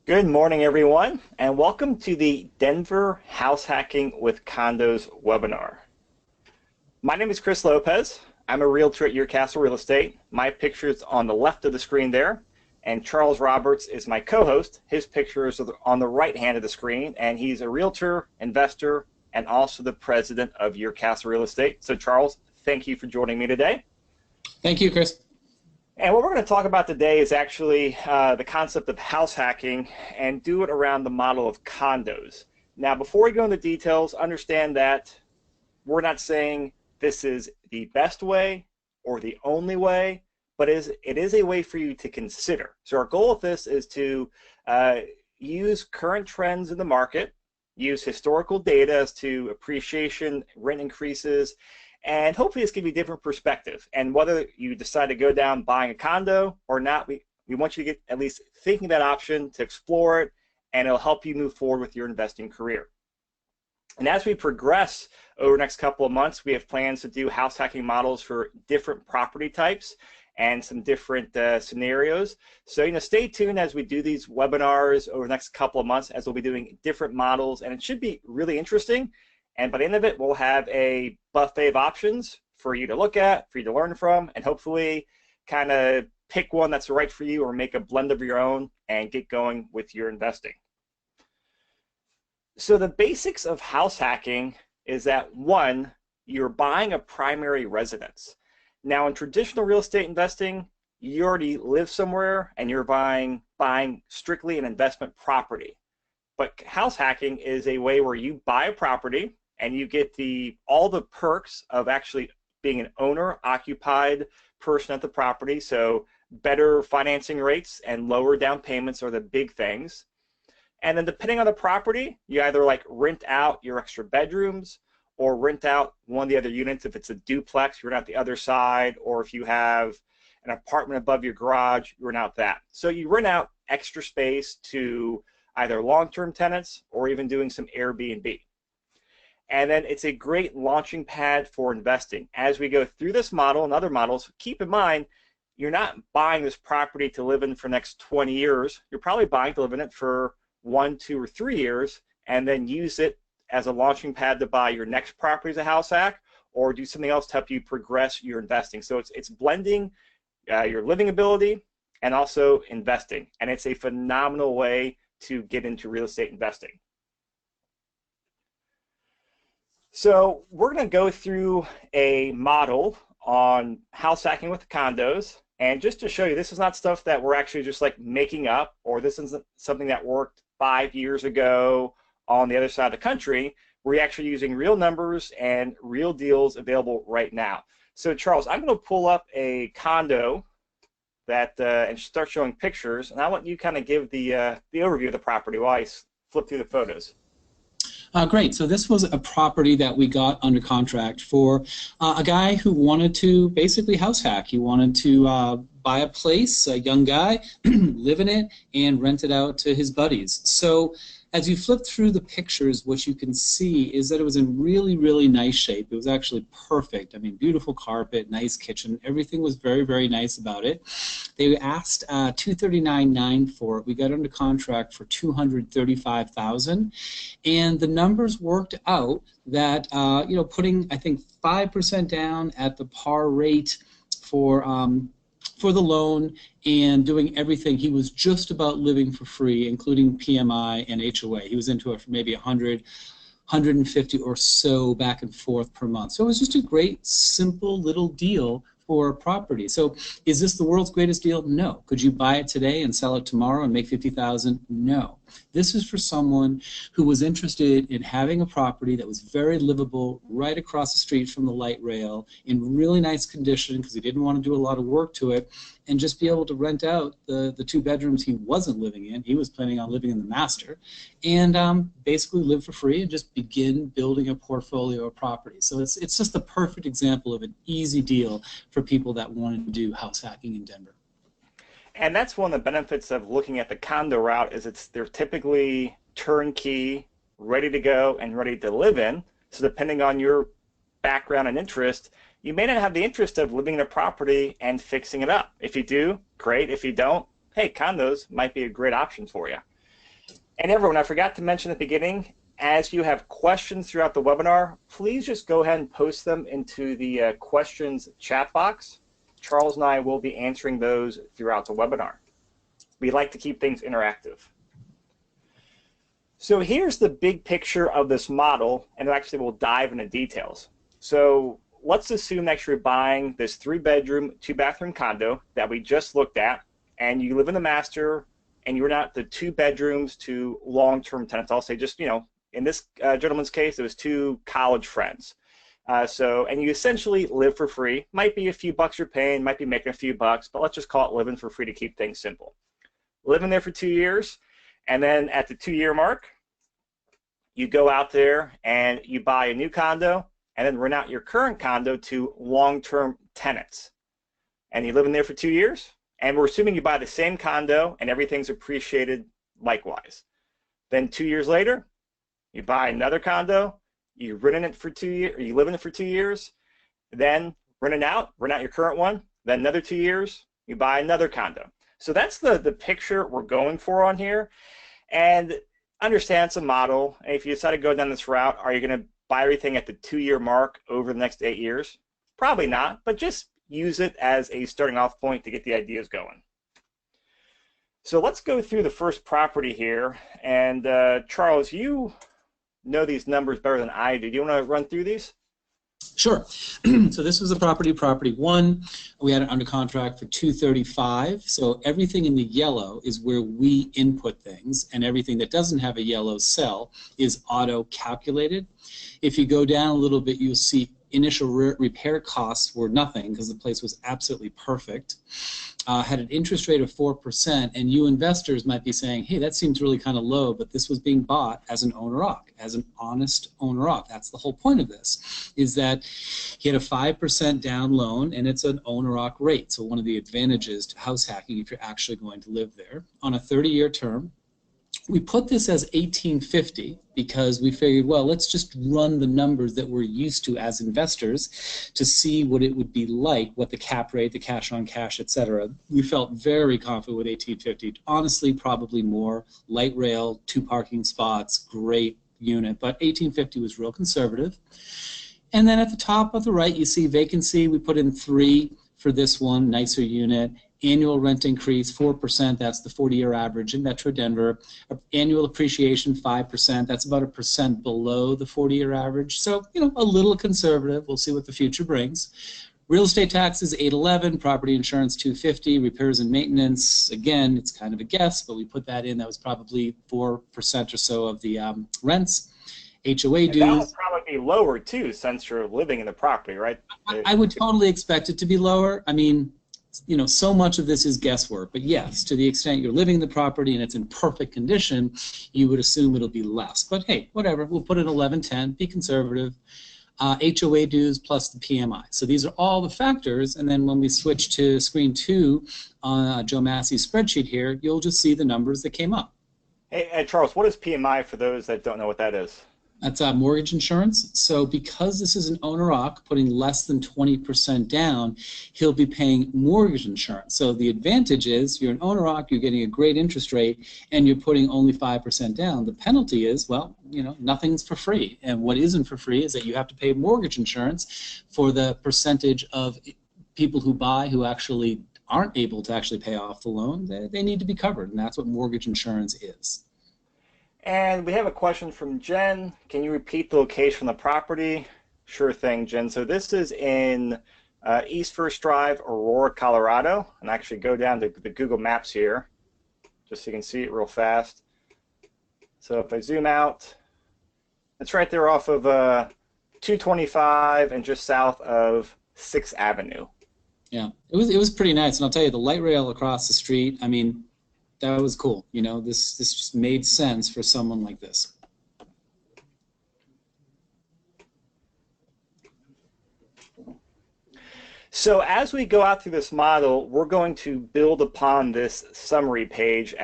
Good morning, everyone, and welcome to the Denver House Hacking with Condos webinar. My name is Chris Lopez. I'm a realtor at Your Castle Real Estate. My picture is on the left of the screen there, and Charles Roberts is my co-host. His picture is on the right hand of the screen, and he's a realtor, investor, and also the president of Your Castle Real Estate. So, Charles, thank you for joining me today. Thank you, Chris. And what we're going to talk about today is actually the concept of house hacking and do it around the model of condos. Now, before we go into details, understand that we're not saying this is the best way or the only way, but it is a way for you to consider. So our goal of this is to use current trends in the market, use historical data as to appreciation, rent increases, and hopefully this gives you a different perspective. And whether you decide to go down buying a condo or not, we want you to get at least thinking that option, to explore it, and it'll help you move forward with your investing career. And as we progress over the next couple of months, we have plans to do house hacking models for different property types and some different scenarios. So stay tuned as we do these webinars over the next couple of months, as we'll be doing different models, and it should be really interesting. And by the end of it, we'll have a buffet of options for you to look at, for you to learn from, and hopefully kind of pick one that's right for you or make a blend of your own and get going with your investing. So the basics of house hacking is that, one, you're buying a primary residence. Now, in traditional real estate investing, you already live somewhere and you're buying strictly an investment property. But house hacking is a way where you buy a property and you get all the perks of actually being an owner-occupied person at the property. So better financing rates and lower down payments are the big things. And then depending on the property, you either rent out your extra bedrooms or rent out one of the other units. If it's a duplex, you rent out the other side, or if you have an apartment above your garage, you rent out that. So you rent out extra space to either long-term tenants or even doing some Airbnb. And then it's a great launching pad for investing. As we go through this model and other models, keep in mind, you're not buying this property to live in for the next 20 years. You're probably buying to live in it for 1, 2, or 3 years, and then use it as a launching pad to buy your next property as a house hack, or do something else to help you progress your investing. So it's blending your living ability and also investing. And it's a phenomenal way to get into real estate investing. So we're going to go through a model on house hacking with condos, and just to show you, this is not stuff that we're actually just making up, or this isn't something that worked 5 years ago on the other side of the country. We're actually using real numbers and real deals available right now. So Charles, I'm going to pull up a condo that and start showing pictures, and I want you kind of give the overview of the property while I flip through the photos. Great. So this was a property that we got under contract for a guy who wanted to basically house hack. He wanted to buy a place, a young guy, live in it, and rent it out to his buddies. So as you flip through the pictures, what you can see is that it was in really, really nice shape. It was actually perfect. I mean, beautiful carpet, nice kitchen. Everything was very, very nice about it. They asked $239,900 for it. We got under contract for $235,000, and the numbers worked out that putting, I think, 5% down at the par rate for the loan and doing everything, he was just about living for free, including PMI and HOA. He was into it for maybe 100, 150 or so back and forth per month. So it was just a great, simple little deal for a property. So is this the world's greatest deal? No. Could you buy it today and sell it tomorrow and make $50,000? No. This is for someone who was interested in having a property that was very livable right across the street from the light rail in really nice condition, because he didn't want to do a lot of work to it, and just be able to rent out the 2 bedrooms he wasn't living in. He was planning on living in the master, and basically live for free and just begin building a portfolio of properties. So it's just the perfect example of an easy deal for people that wanted to do house hacking in Denver. And that's one of the benefits of looking at the condo route, is they're typically turnkey, ready to go, and ready to live in. So depending on your background and interest, you may not have the interest of living in a property and fixing it up. If you do, great. If you don't, hey, condos might be a great option for you. And everyone, I forgot to mention at the beginning, as you have questions throughout the webinar, please just go ahead and post them into the questions chat box. Charles and I will be answering those throughout the webinar. We like to keep things interactive. So here's the big picture of this model, and actually we'll dive into details. So let's assume that you're buying this 3-bedroom, 2-bathroom condo that we just looked at, and you live in the master, and you're not the 2 bedrooms to long-term tenants. I'll say just, in this gentleman's case, it was 2 college friends. And you essentially live for free. Might be a few bucks you're paying, might be making a few bucks, but let's just call it living for free to keep things simple. Living there for 2 years, and then at the 2-year mark, you go out there and you buy a new condo, and then rent out your current condo to long-term tenants. And you live in there for 2 years, and we're assuming you buy the same condo and everything's appreciated likewise. Then 2 years later, you buy another condo, you rent it for 2 years, or you live in it for 2 years, then rent out your current one, then another 2 years, you buy another condo. So that's the picture we're going for on here. And understand it's a model. And if you decide to go down this route, are you going to buy everything at the 2-year mark over the next 8 years? Probably not, but just use it as a starting off point to get the ideas going. So let's go through the first property here. And Charles, you know these numbers better than I do. Do you want to run through these? Sure. So this was the property 1. We had it under contract for $235. So everything in the yellow is where we input things, and everything that doesn't have a yellow cell is auto calculated. If you go down a little bit, you'll see initial repair costs were nothing because the place was absolutely perfect. Had an interest rate of 4%, and you investors might be saying, hey, that seems really kind of low, but this was being bought as an owner-occ, as an honest owner-occ. That's the whole point of this, is that he had a 5% down loan, and it's an owner-occ rate. So one of the advantages to house hacking, if you're actually going to live there, on a 30-year term. We put this as 1850 because we figured, well, let's just run the numbers that we're used to as investors to see what it would be like, what the cap rate, the cash on cash, etc. We felt very confident with 1850. Honestly, probably more. Light rail, 2 parking spots, great unit, but 1850 was real conservative. And then at the top of the right, you see vacancy. We put in 3 for this one, nicer unit. Annual rent increase, 4%, that's the 40-year average in Metro Denver. Annual appreciation, 5%, that's about 1% below the 40-year average. So, a little conservative. We'll see what the future brings. Real estate taxes, $811, property insurance, $250, repairs and maintenance, again, it's kind of a guess, but we put that in. That was probably 4% or so of the rents. HOA dues. That would probably be lower, too, since you're living in the property, right? I would totally expect it to be lower. I mean, so much of this is guesswork, but yes, to the extent you're living in the property and it's in perfect condition, you would assume it'll be less. But hey, whatever, we'll put it 1110, be conservative. HOA dues plus the PMI. So these are all the factors, and then when we switch to screen 2 on Joe Massey's spreadsheet here, you'll just see the numbers that came up. Hey, Charles, what is PMI for those that don't know what that is? That's mortgage insurance. So because this is an owner-occ, putting less than 20% down, he'll be paying mortgage insurance. So the advantage is you're an owner-occ, you're getting a great interest rate, and you're putting only 5% down. The penalty is, well, nothing's for free. And what isn't for free is that you have to pay mortgage insurance for the percentage of people who buy who actually aren't able to actually pay off the loan. They need to be covered, and that's what mortgage insurance is. And we have a question from Jen. Can you repeat the location of the property? Sure thing, Jen. So this is in East First Drive, Aurora, Colorado. And actually go down to the Google Maps here, just so you can see it real fast. So if I zoom out, it's right there off of 225 and just south of 6th Avenue. Yeah, it was pretty nice. And I'll tell you, the light rail across the street, I mean, that was cool. This just made sense for someone like this. So as we go out through this model, we're going to build upon this summary page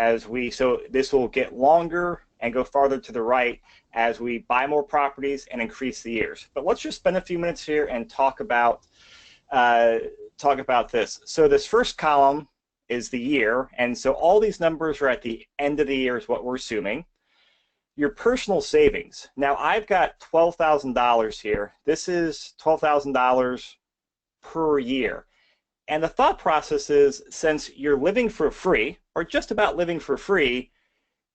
so this will get longer and go farther to the right as we buy more properties and increase the years. But let's just spend a few minutes here and talk about this. So this first column is the year, and so all these numbers are at the end of the year is what we're assuming. Your personal savings. Now I've got $12,000 here. This is $12,000 per year. And the thought process is, since you're living for free, or just about living for free,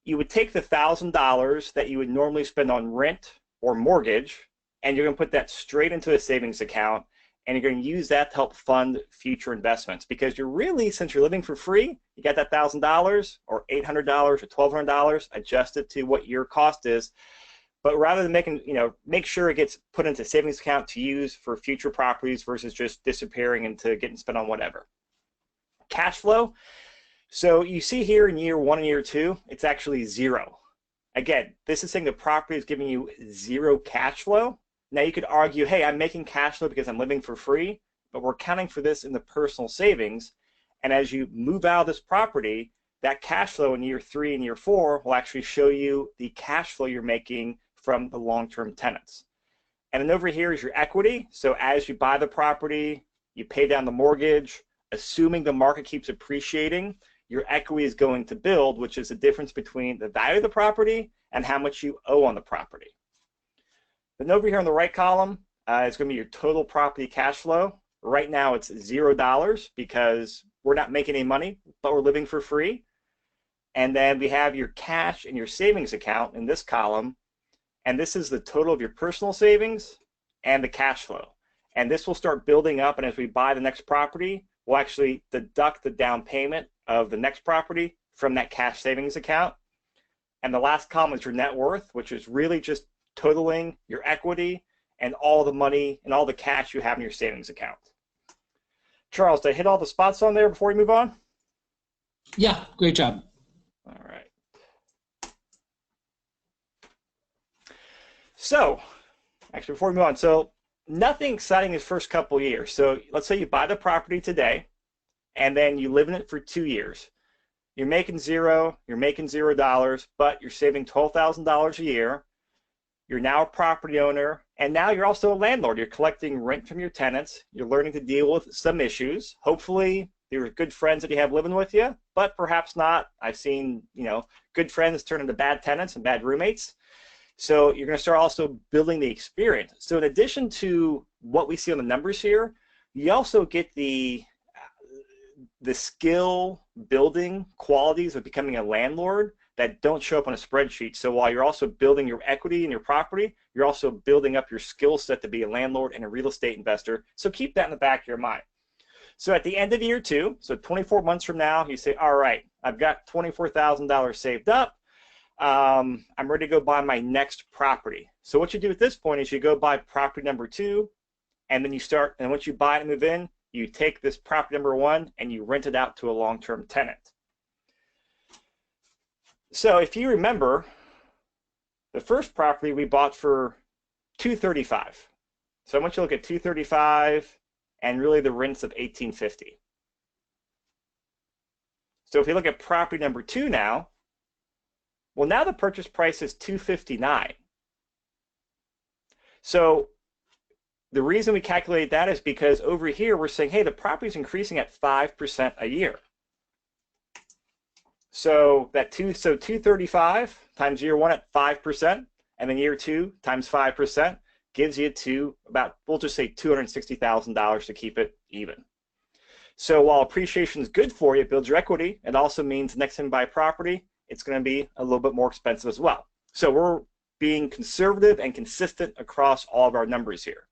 you would take the $1,000 that you would normally spend on rent or mortgage, and you're going to put that straight into a savings account, and you're going to use that to help fund future investments. Because you're really, since you're living for free, you got that $1,000 or $800 or $1,200 adjusted to what your cost is. But rather than make sure it gets put into a savings account to use for future properties versus just disappearing into getting spent on whatever. Cash flow. So you see here in year 1 and year 2, it's actually 0. Again, this is saying the property is giving you 0 cash flow. Now you could argue, hey, I'm making cash flow because I'm living for free, but we're counting for this in the personal savings. And as you move out of this property, that cash flow in year 3 and year 4 will actually show you the cash flow you're making from the long-term tenants. And then over here is your equity. So as you buy the property, you pay down the mortgage, assuming the market keeps appreciating, your equity is going to build, which is the difference between the value of the property and how much you owe on the property. Then over here in the right column is going to be your total property cash flow. Right now it's $0 because we're not making any money, but we're living for free. And then we have your cash and your savings account in this column. And this is the total of your personal savings and the cash flow. And this will start building up. And as we buy the next property, we'll actually deduct the down payment of the next property from that cash savings account. And the last column is your net worth, which is really just totaling your equity and all the money and all the cash you have in your savings account. Charles, did I hit all the spots on there before we move on? Yeah, great job. All right. So, actually, before we move on, so nothing exciting his first couple of years. So let's say you buy the property today, and then you live in it for 2 years. You're making $0, but you're saving $12,000 a year. You're now a property owner, and now you're also a landlord. You're collecting rent from your tenants. You're learning to deal with some issues. Hopefully, there are good friends that you have living with you, but perhaps not. I've seen, good friends turn into bad tenants and bad roommates. So you're going to start also building the experience. So in addition to what we see on the numbers here, you also get the skill building qualities of becoming a landlord that don't show up on a spreadsheet. So while you're also building your equity in your property, you're also building up your skill set to be a landlord and a real estate investor. So keep that in the back of your mind. So at the end of year 2, so 24 months from now, you say, all right, I've got $24,000 saved up. I'm ready to go buy my next property. So what you do at this point is you go buy property number 2, and then you start, and once you buy it and move in, you take this property number 1 and you rent it out to a long-term tenant. So if you remember, the first property we bought for $235. So I want you to look at $235 and really the rents of $1850. So if you look at property number 2 now, well, now the purchase price is $259. So the reason we calculate that is because over here we're saying, hey, the property is increasing at 5% a year. So that 235 times year 1 at 5%, and then year 2 times 5% gives you to about, we'll just say $260,000 to keep it even. So while appreciation is good for you, it builds your equity, it also means next time you buy property, it's going to be a little bit more expensive as well. So we're being conservative and consistent across all of our numbers here.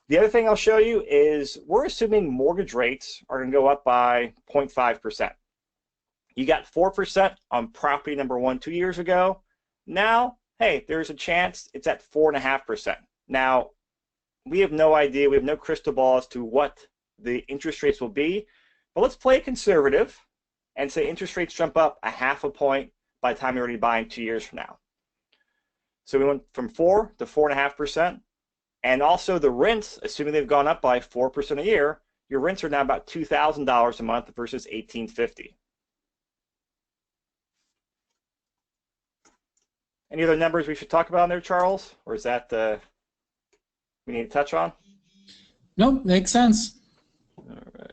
The other thing I'll show you is we're assuming mortgage rates are going to go up by 0.5%. You got 4% on property number 1 2 years ago. Now, hey, there's a chance it's at 4.5%. Now, we have no idea, we have no crystal ball as to what the interest rates will be, but let's play conservative and say interest rates jump up 0.5 point by the time you're already buying 2 years from now. So we went from 4 to 4.5%, and also the rents, assuming they've gone up by 4% a year, your rents are now about $2,000 a month versus $1,850. Any other numbers we should talk about in there, Charles? Or is that we need to touch on? Nope, makes sense. All right.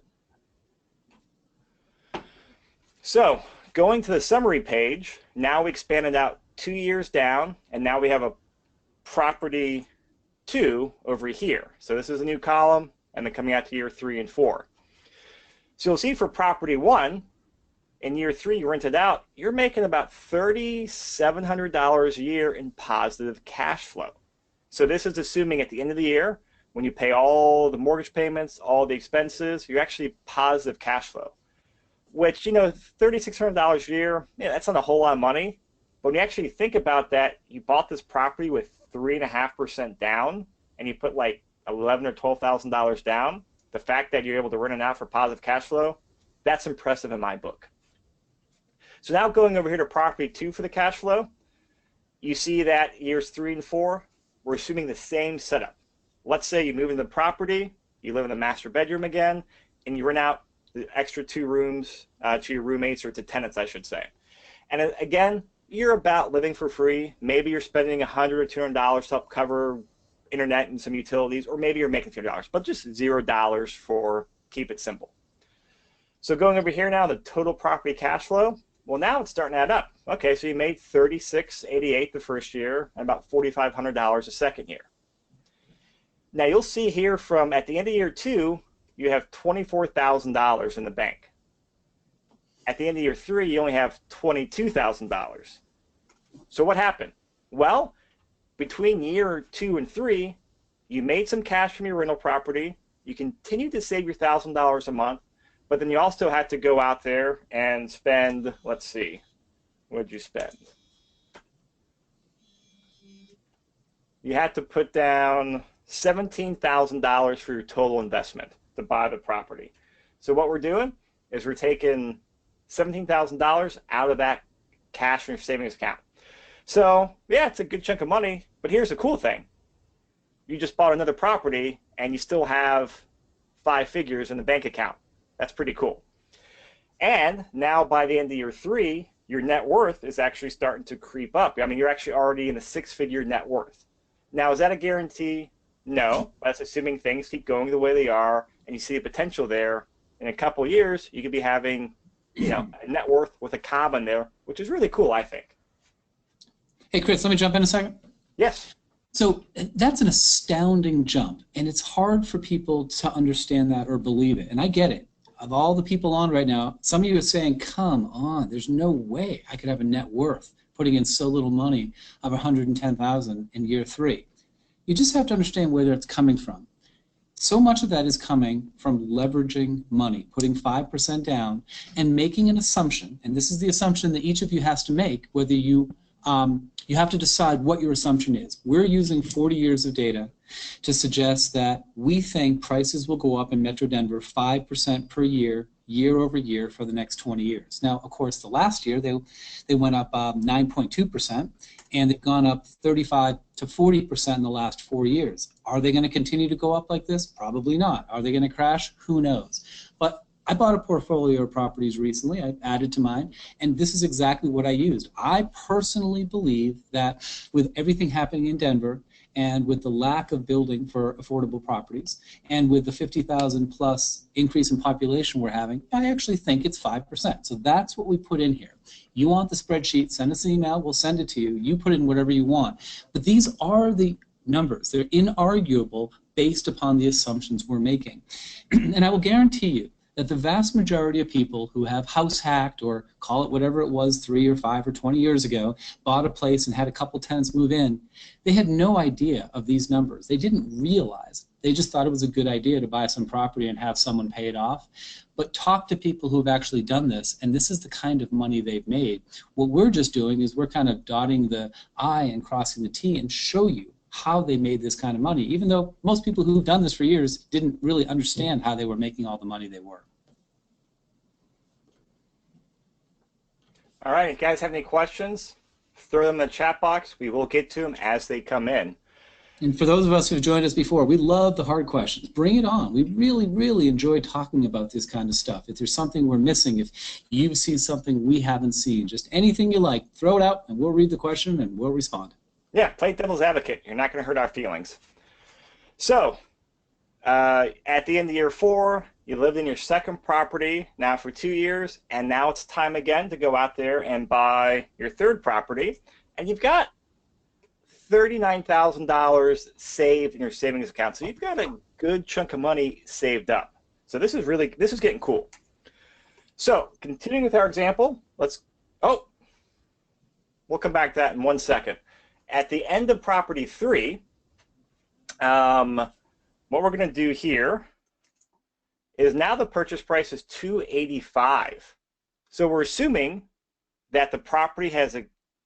So going to the summary page, now we expanded out 2 years down, and now we have a property 2 over here. So this is a new column, and then coming out to year 3 and 4. So you'll see for property 1, in year 3 you rent it out, you're making about $3,700 a year in positive cash flow. So this is assuming at the end of the year, when you pay all the mortgage payments, all the expenses, you're actually positive cash flow. Which, you know, $3,600 a year, yeah, that's not a whole lot of money. But when you actually think about that, you bought this property with 3.5% down, and you put like $11,000 or $12,000 down. The fact that you're able to rent it out for positive cash flow, that's impressive in my book. So now going over here to property 2 for the cash flow, you see that years 3 and 4, we're assuming the same setup. Let's say you move into the property, you live in the master bedroom again, and you rent out the extra 2 rooms to your roommates, or to tenants, I should say. And again, you're about living for free. Maybe you're spending $100 or $200 to help cover internet and some utilities, or maybe you're making $200, but just $0 for keep it simple. So going over here now, the total property cash flow, well, now it's starting to add up. Okay, so you made $36.88 the first year and about $4,500 the second year. Now you'll see here from at the end of year 2, you have $24,000 in the bank. At the end of year 3, you only have $22,000. So what happened? Well, between year 2 and 3, you made some cash from your rental property. You continued to save your $1,000 a month, but then you also had to go out there and spend, let's see, what did you spend? You had to put down $17,000 for your total investment to buy the property. So what we're doing is we're taking $17,000 out of that cash from your savings account. So yeah, it's a good chunk of money, but here's the cool thing. You just bought another property and you still have 5 figures in the bank account. That's pretty cool. And now by the end of year 3, your net worth is actually starting to creep up. I mean, you're actually already in the 6-figure net worth. Now, is that a guarantee? No. That's assuming things keep going the way they are and you see the potential there. In a couple of years, you could be having, you know, a net worth with a comma in there, which is really cool, I think. Hey, Chris, let me jump in a second. Yes. So that's an astounding jump, and it's hard for people to understand that or believe it, and I get it. Of all the people on right now, some of you are saying, come on, there's no way I could have a net worth putting in so little money of $110,000 in year 3. You just have to understand where it's coming from. So much of that is coming from leveraging money, putting 5% down and making an assumption, and this is the assumption that each of you has to make, whether you have to decide what your assumption is. We're using 40 years of data to suggest that we think prices will go up in Metro Denver 5% per year, year over year for the next 20 years. Now, of course, the last year they went up 9.2%, and they've gone up 35 to 40% in the last 4 years. Are they going to continue to go up like this? Probably not. Are they going to crash? Who knows? But I bought a portfolio of properties recently. I added to mine, and this is exactly what I used. I personally believe that with everything happening in Denver, and with the lack of building for affordable properties, and with the 50,000 plus increase in population we're having, I actually think it's 5%. So that's what we put in here. You want the spreadsheet, send us an email, we'll send it to you. You put in whatever you want. But these are the numbers. They're inarguable based upon the assumptions we're making. And I will guarantee you that the vast majority of people who have house hacked, or call it whatever it was 3 or 5 or 20 years ago, bought a place and had a couple tenants move in, they had no idea of these numbers. They didn't realize. They just thought it was a good idea to buy some property and have someone pay it off. But talk to people who have actually done this, and this is the kind of money they've made. What we're just doing is we're kind of dotting the I and crossing the T and show you how they made this kind of money, even though most people who've done this for years didn't really understand how they were making all the money they were. All right, if you guys have any questions, throw them in the chat box. We will get to them as they come in. And for those of us who've joined us before, we love the hard questions. Bring it on. We really, really enjoy talking about this kind of stuff. If there's something we're missing, if you've seen something we haven't seen, just anything you like, throw it out and we'll read the question and we'll respond. Yeah, play devil's advocate. You're not going to hurt our feelings. So, at the end of year 4, You lived in your second property now for 2 years, and now it's time again to go out there and buy your third property, and you've got $39,000 saved in your savings account. So you've got a good chunk of money saved up. So this is getting cool. So continuing with our example, we'll come back to that in 1 second. At the end of property 3, what we're going to do here is now the purchase price is $285,000. So we're assuming that the property has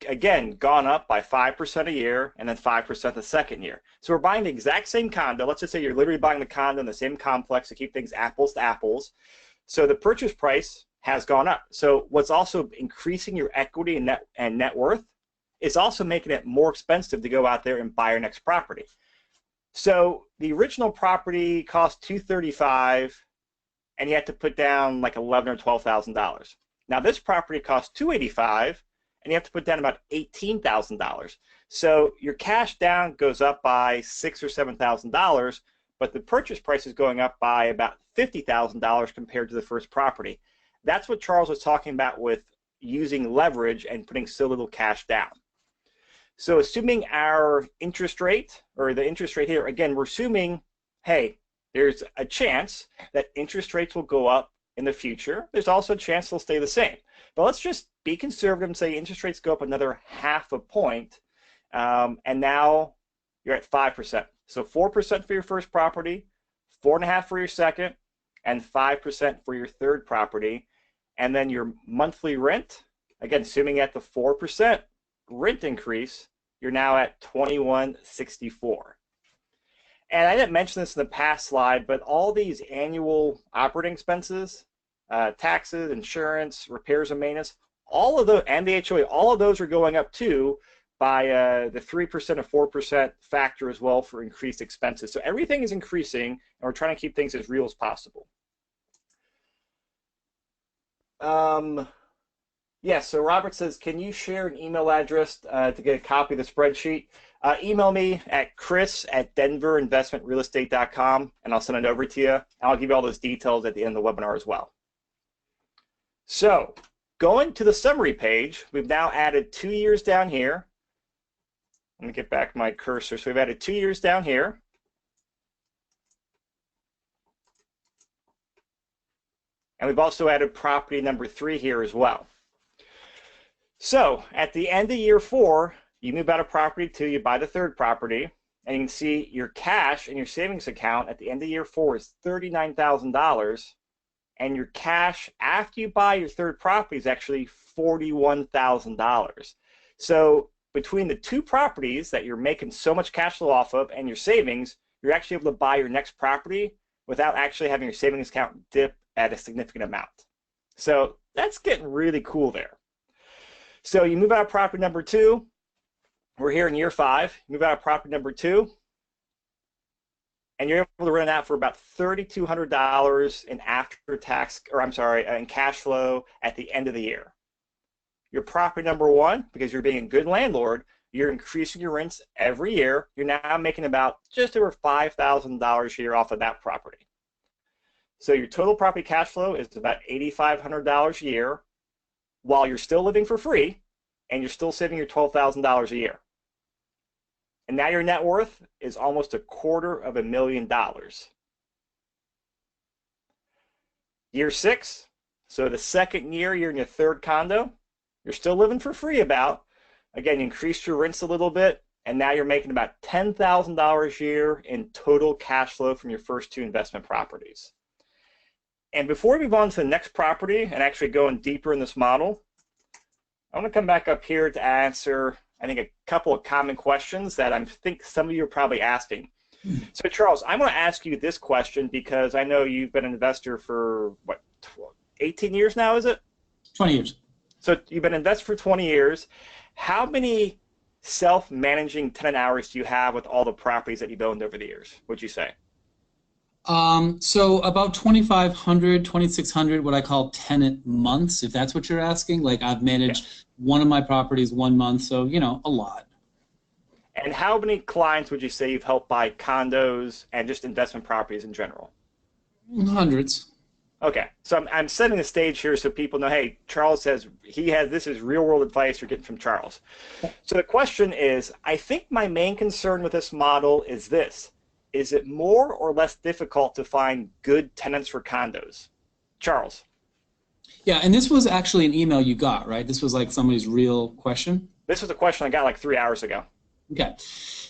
again gone up by 5% a year and then 5% the second year. So we're buying the exact same condo. Let's just say you're literally buying the condo in the same complex to keep things apples to apples. So the purchase price has gone up. So what's also increasing your equity and net worth is also making it more expensive to go out there and buy your next property. So the original property cost $235,000, and you have to put down like $11,000 or $12,000. Now this property costs $285,000, and you have to put down about $18,000. So your cash down goes up by $6,000 or $7,000, but the purchase price is going up by about $50,000 compared to the first property. That's what Charles was talking about with using leverage and putting so little cash down. So assuming our interest rate, or the interest rate here, again, we're assuming, hey, there's a chance that interest rates will go up in the future. There's also a chance they'll stay the same. But let's just be conservative and say interest rates go up another 0.5 point, and now you're at 5%. So 4% for your first property, 4.5% for your second, and 5% for your third property. And then your monthly rent, again, assuming at the 4% rent increase, you're now at $2,164. And I didn't mention this in the past slide, but all these annual operating expenses, taxes, insurance, repairs and maintenance, all of those, and the HOA, all of those are going up too by the 3% or 4% factor as well for increased expenses. So everything is increasing, and we're trying to keep things as real as possible. Yes, so Robert says, can you share an email address to get a copy of the spreadsheet? Email me at chris@denverinvestmentrealestate.com, and I'll send it over to you. And I'll give you all those details at the end of the webinar as well. So going to the summary page, we've now added 2 years down here. Let me get back my cursor. So we've added 2 years down here. And we've also added property number 3 here as well. So at the end of year 4, you move out of property 2, you buy the third property, and you can see your cash in your savings account at the end of year 4 is $39,000, and your cash after you buy your third property is actually $41,000. So between the 2 properties that you're making so much cash flow off of and your savings, you're actually able to buy your next property without actually having your savings account dip at a significant amount. So that's getting really cool there. So you move out of property number 2. We're here in year 5. You move out of property number 2, and you're able to rent out for about $3,200 in after-tax, or I'm sorry, in cash flow at the end of the year. Your property number 1, because you're being a good landlord, you're increasing your rents every year. You're now making about just over $5,000 a year off of that property. So your total property cash flow is about $8,500 a year, while you're still living for free, and you're still saving your $12,000 a year. And now your net worth is almost $250,000. Year 6, so the second year, you're in your third condo. You're still living for free about. Again, you increased your rents a little bit, and now you're making about $10,000 a year in total cash flow from your first 2 investment properties. And before we move on to the next property and actually going deeper in this model, I want to come back up here to answer, I think, a couple of common questions that I think some of you are probably asking. So Charles, I'm going to ask you this question because I know you've been an investor for, what, 18 years now, is it? 20 years. So you've been an investor for 20 years. How many self-managing tenant hours do you have with all the properties that you've owned over the years, would you say? So about 2,500, 2,600, what I call tenant months, if that's what you're asking. Like I've managed one of my properties 1 month, so, you know, a lot. And how many clients would you say you've helped buy condos and just investment properties in general? Hundreds. Okay, so I'm setting the stage here so people know, hey, Charles says this is real world advice you're getting from Charles. So the question is, I think my main concern with this model is this. Is it more or less difficult to find good tenants for condos? Charles. Yeah, and this was actually an email you got, right? This was like somebody's real question? This was a question I got like 3 hours ago. Okay.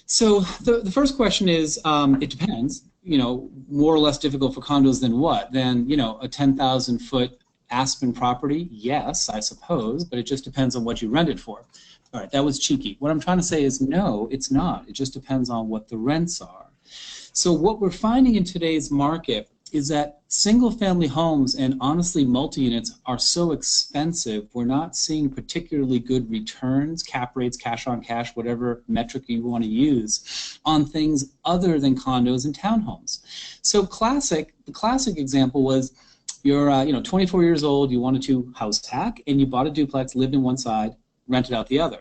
So the first question is, it depends. More or less difficult for condos than what? Than, a 10,000 foot Aspen property? Yes, I suppose, but it just depends on what you rent it for. All right, that was cheeky. What I'm trying to say is no, it's not. It just depends on what the rents are. So what we're finding in today's market is that single-family homes and honestly multi-units are so expensive, we're not seeing particularly good returns, cap rates, cash on cash, whatever metric you want to use, on things other than condos and townhomes. So the classic example was you're 24 years old, you wanted to house hack, and you bought a duplex, lived in one side, rented out the other.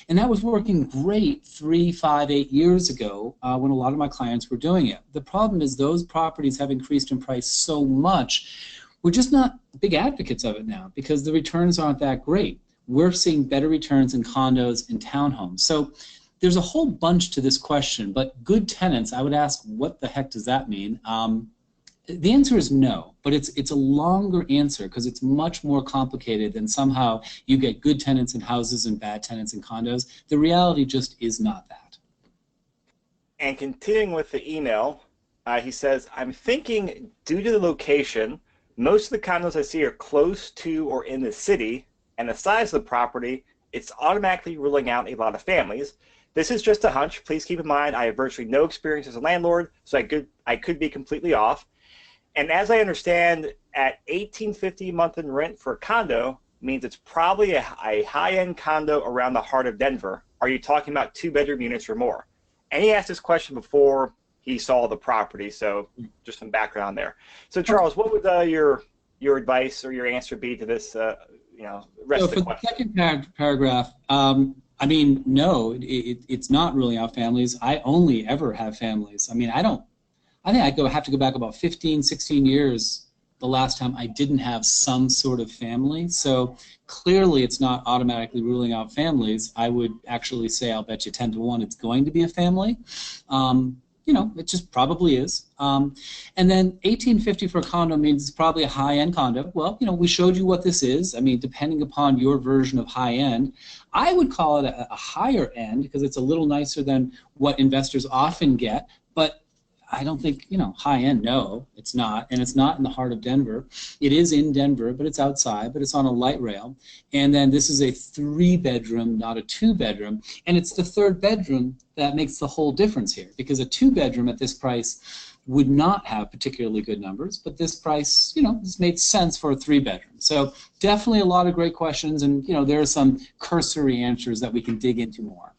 And that was working great 3, 5, 8 years ago when a lot of my clients were doing it. The problem is those properties have increased in price so much, we're just not big advocates of it now because the returns aren't that great. We're seeing better returns in condos and townhomes. So there's a whole bunch to this question, but good tenants, I would ask, what the heck does that mean? The answer is no, but it's a longer answer because it's much more complicated than somehow you get good tenants in houses and bad tenants in condos. The reality just is not that. And continuing with the email, he says, I'm thinking due to the location, most of the condos I see are close to or in the city, and the size of the property, it's automatically ruling out a lot of families. This is just a hunch. Please keep in mind I have virtually no experience as a landlord, so I could be completely off. And as I understand, at $1,850 a month in rent for a condo means it's probably a high-end condo around the heart of Denver. Are you talking about 2-bedroom units or more? And he asked this question before he saw the property, so just some background there. So Charles, what would your advice or your answer be to this rest of the question? For the second paragraph, I mean, no, it's not ruling out families. I only ever have families. I mean, I think I have to go back about 15, 16 years the last time I didn't have some sort of family. So clearly it's not automatically ruling out families. I would actually say I'll bet you 10 to 1 it's going to be a family. It just probably is. And then $1,850 for a condo means it's probably a high-end condo. Well, we showed you what this is. I mean, depending upon your version of high-end, I would call it a higher end because it's a little nicer than what investors often get. But I don't think, high end, no, it's not. And it's not in the heart of Denver. It is in Denver, but it's outside, but it's on a light rail. And then this is a 3-bedroom, not a 2-bedroom. And it's the 3rd bedroom that makes the whole difference here because a 2-bedroom at this price would not have particularly good numbers, but this price, this made sense for a 3-bedroom. So definitely a lot of great questions, and, there are some cursory answers that we can dig into more.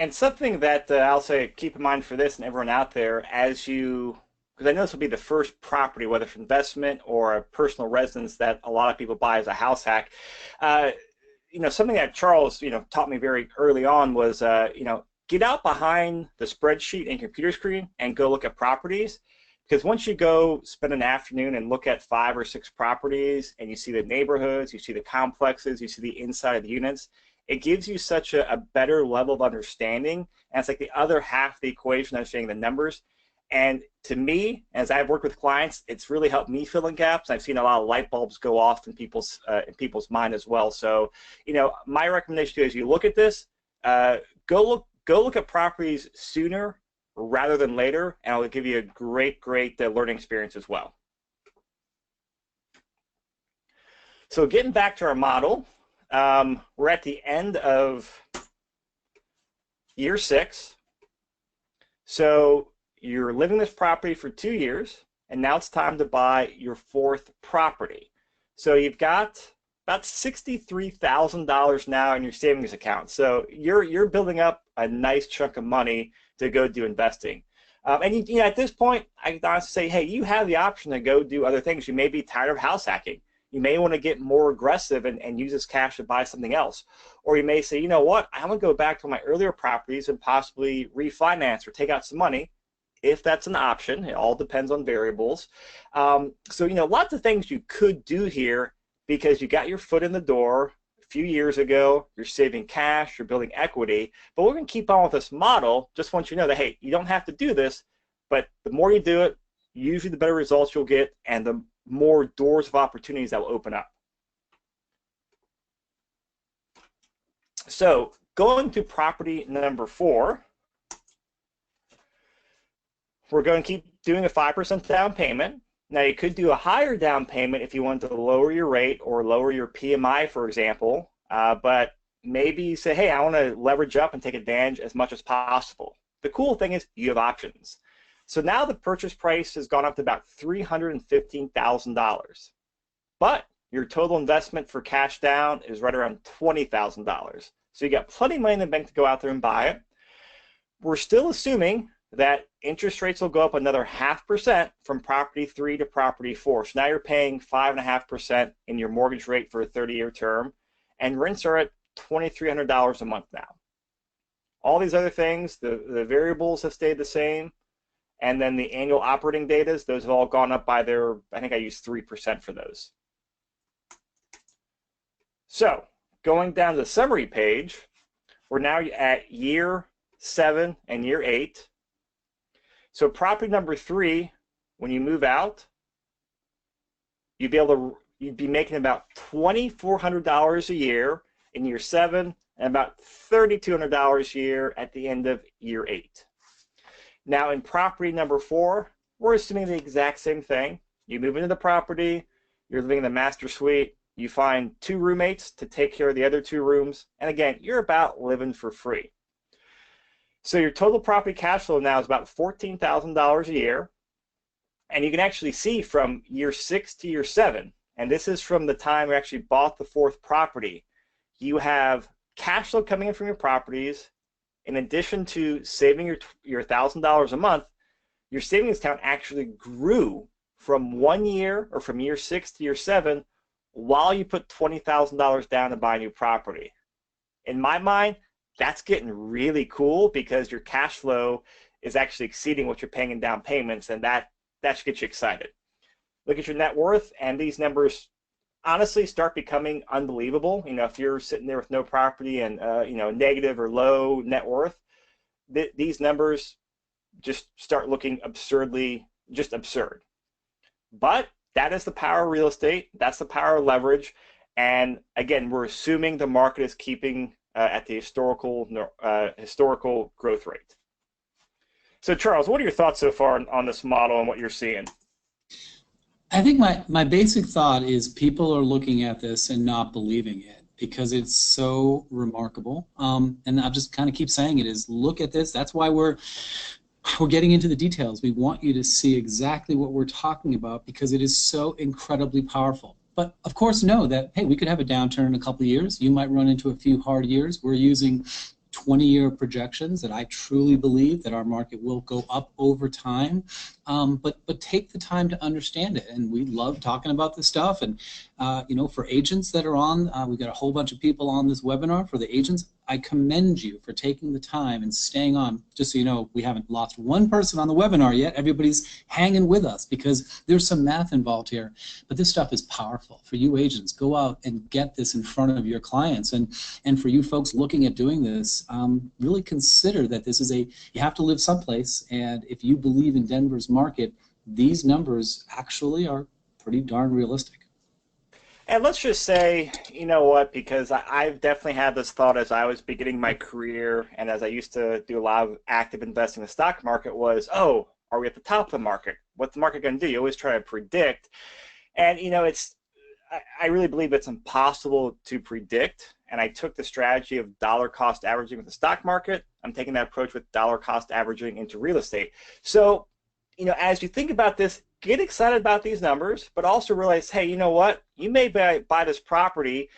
And something that I'll say keep in mind for this and everyone out there because I know this will be the first property, whether for investment or a personal residence that a lot of people buy as a house hack. Something that Charles, taught me very early on was, get out behind the spreadsheet and computer screen and go look at properties. Because once you go spend an afternoon and look at 5 or 6 properties and you see the neighborhoods, you see the complexes, you see the inside of the units, it gives you such a better level of understanding. And it's like the other half of the equation, understanding the numbers. And to me, as I've worked with clients, it's really helped me fill in gaps. I've seen a lot of light bulbs go off in people's mind as well. So, my recommendation to you is you look at this, go look at properties sooner rather than later, and it'll give you a great learning experience as well. So getting back to our model, we're at the end of year 6. So you're living this property for 2 years, and now it's time to buy your 4th property. So you've got about $63,000 now in your savings account. So you're building up a nice chunk of money to go do investing. And at this point, I can honestly say, hey, you have the option to go do other things. You may be tired of house hacking. you may want to get more aggressive and use this cash to buy something else. Or you may say, you know what, I want to go back to my earlier properties and possibly refinance or take out some money, if that's an option. It all depends on variables. So, lots of things you could do here because you got your foot in the door a few years ago, you're saving cash, you're building equity, but we're going to keep on with this model. Just want you to know that, hey, you don't have to do this, but the more you do it, usually the better results you'll get and the more doors of opportunities that will open up. So going to property number 4, we're going to keep doing a 5% down payment. Now you could do a higher down payment if you want to lower your rate or lower your PMI, for example, but maybe you say, hey, I want to leverage up and take advantage as much as possible. The cool thing is you have options. So now the purchase price has gone up to about $315,000, but your total investment for cash down is right around $20,000. So you got plenty of money in the bank to go out there and buy it. We're still assuming that interest rates will go up another 0.5% from property 3 to property 4. So now you're paying 5.5% in your mortgage rate for a 30-year term, and rents are at $2,300 a month now. All these other things, the variables have stayed the same, and then the annual operating data, those have all gone up by I think I used 3% for those. So going down to the summary page, we're now at year 7 and year 8. So property number 3, when you move out, you'd be making about $2,400 a year in year 7 and about $3,200 a year at the end of year 8. Now in property number 4, we're assuming the exact same thing. You move into the property, you're living in the master suite, you find 2 roommates to take care of the other 2 rooms, and again, you're about living for free. So your total property cash flow now is about $14,000 a year, and you can actually see from year 6 to year 7, and this is from the time you actually bought the 4th property, you have cash flow coming in from your properties. In addition to saving your $1,000 a month, your savings account actually grew from 1 year, or from year 6 to year 7, while you put $20,000 down to buy a new property. In my mind, that's getting really cool because your cash flow is actually exceeding what you're paying in down payments, and that should get you excited. Look at your net worth, and these numbers honestly start becoming unbelievable. If you're sitting there with no property and negative or low net worth, these numbers just start looking absurd. But that is the power of real estate. That's the power of leverage. And again, we're assuming the market is keeping at the historical growth rate. So Charles, what are your thoughts so far on this model and what you're seeing? I think my basic thought is people are looking at this and not believing it because it's so remarkable. And I'll just kind of keep saying it is, look at this. That's why we're getting into the details. We want you to see exactly what we're talking about because it is so incredibly powerful. But of course, know that, hey, we could have a downturn in a couple of years. You might run into a few hard years. We're using 20-year projections that I truly believe that our market will go up over time. But take the time to understand it. And we love talking about this stuff. And, for agents that are on, we've got a whole bunch of people on this webinar. For the agents, I commend you for taking the time and staying on. Just so you know, we haven't lost one person on the webinar yet. Everybody's hanging with us because there's some math involved here. But this stuff is powerful. For you agents, go out and get this in front of your clients. And for you folks looking at doing this, really consider that this is you have to live someplace. And if you believe in Denver's market, these numbers actually are pretty darn realistic. And let's just say, you know what, because I've definitely had this thought as I was beginning my career and as I used to do a lot of active investing in the stock market was, oh, are we at the top of the market? What's the market going to do? You always try to predict. And, I really believe it's impossible to predict. And I took the strategy of dollar cost averaging with the stock market. I'm taking that approach with dollar cost averaging into real estate. So, as you think about this, get excited about these numbers, but also realize, hey, you know what? You may buy this property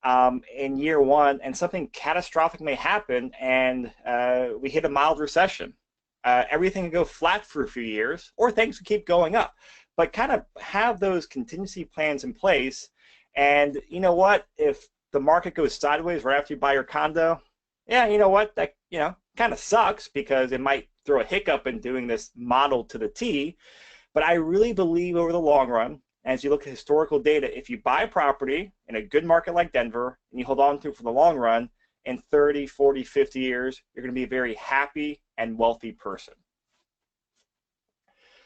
in year 1, and something catastrophic may happen, and we hit a mild recession. Everything can go flat for a few years, or things can keep going up. but kind of have those contingency plans in place. And you know what? If the market goes sideways right after you buy your condo, yeah, you know what? That, kind of sucks because it might throw a hiccup in doing this model to the T. But I really believe over the long run, as you look at historical data, if you buy a property in a good market like Denver and you hold on to it for the long run, in 30, 40, 50 years, you're going to be a very happy and wealthy person.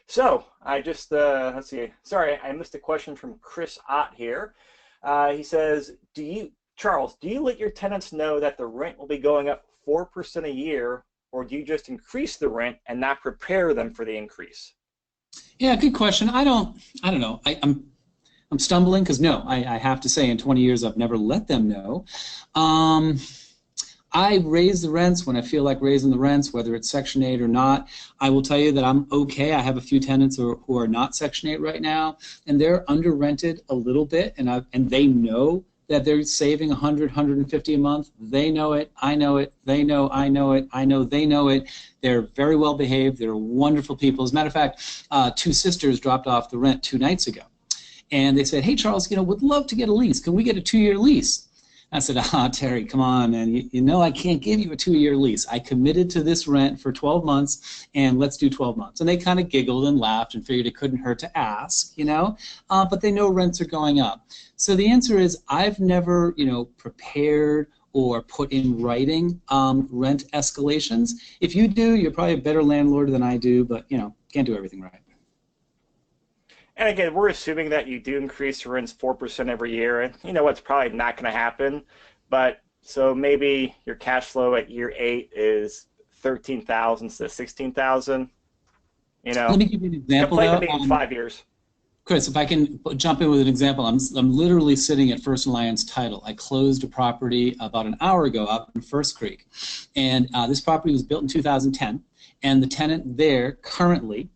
So I just, let's see, sorry, I missed a question from Chris Ott here. He says, Charles, do you let your tenants know that the rent will be going up 4% a year, or do you just increase the rent and not prepare them for the increase? Yeah, good question. I don't know. I'm stumbling because no, I have to say in 20 years I've never let them know. I raise the rents when I feel like raising the rents, whether it's Section 8 or not. I will tell you that I'm okay. I have a few tenants who are not Section 8 right now, and they're under rented a little bit, and they know that they're saving 100, 150 a month. They know it. I know it. They know I know it. I know they know it. They're very well behaved. They're wonderful people. As a matter of fact, two sisters dropped off the rent 2 nights ago, and they said, "Hey, Charles, would love to get a lease. Can we get a 2-year lease?" I said, Terry, come on, man. You know I can't give you a 2-year lease. I committed to this rent for 12 months, and let's do 12 months. And they kind of giggled and laughed and figured it couldn't hurt to ask, but they know rents are going up. So the answer is I've never, prepared or put in writing rent escalations. If you do, you're probably a better landlord than I do, but, can't do everything right. And again, we're assuming that you do increase your rents 4% every year, and you know what's probably not going to happen. But so maybe your cash flow at year 8 is 13,000 to 16,000. Let me give you an example. Complain to me in 5 years. Chris, if I can jump in with an example, I'm literally sitting at First Alliance Title. I closed a property about an hour ago up in First Creek, and this property was built in 2010, and the tenant there currently